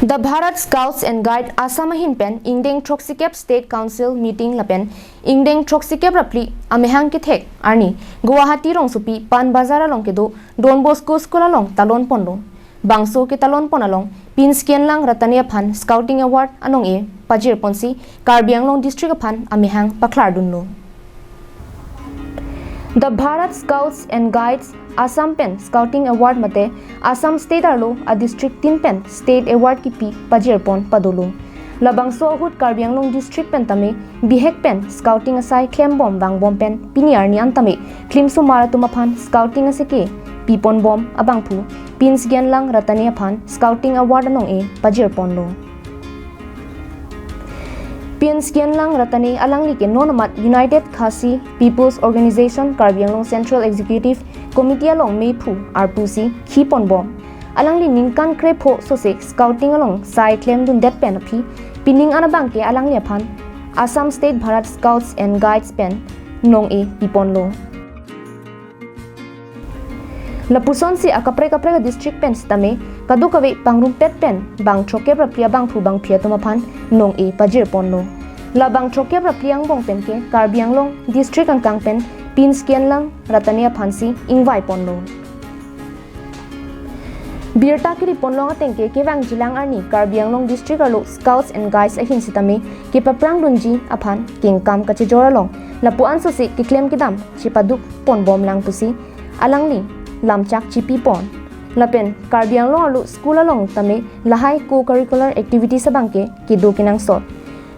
The Bharat Scouts and Guides Assam Pen Ingdeng Troxikep State Council meeting lapen Ingdeng Troxikep rapli amehang ki thek arni Guwahati rong supi pan bazara long kedo Don Bosco School long talon pondo bangso ke talon ponalong Pynshngainlang Rattane Scouting Award nong-eh pajir ponsi Karbianglong District amehang paklar dunno. The Bharat Scouts and Guides Assam Pen Scouting Award mate Assam State arlo a District 3 Pen State Award ki pi pajir pon padolo. Labangso ahut Karbianglong District Pen tame bihek pen Scouting asai klem bom bang bom pen piniar ni antame klim sumara tumaphan Scouting aseke pipon bom abangpu Pynshngainlang Rattane Scouting Award nong-eh pajir pon lo. Pynshngainlang Rattane alangli ke nonamat United Khasi People's Organization Karbianglong Central Executive Committee along Meipu Arpusi Khipon Bom alangli ningkan krepo sose Scouting along sai claim dun det pen api pining anabangke alangli aphan Assam State Bharat Scouts and Guides pen nong-eh pipon lo. Lapuson si akapre district pen stame kadukawe pangrumpet pen bang chokep rapia bang pu bang phia tumaphan nong-eh pajir pon lo. Labang chokep rapiang bong pen ke Karbianglong District angkang pen Pynshngainlang Rattane phansi ingwai pon lo. Birta ki ponlong atengke ke wang jilang arni Karbianglong District alo Scouts and Guides ahin sitame ke paprang dunji aphan kingkam kache joralong lapuan so se ki claim kidam chipaduk pon bom lang pusi alangli lamchak chipi pon lapen Karbianglong alo school along tame lahai co-curricular activities sabangke ki do kinang sot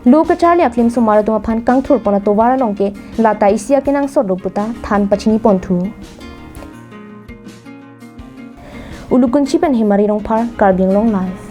Luka Charlie aklim sumara tumaphan kangthur pona towara longke lata isia kinang sot ruputa than pachini ponthu Ulukunchi pen himari rong par Karbianglong live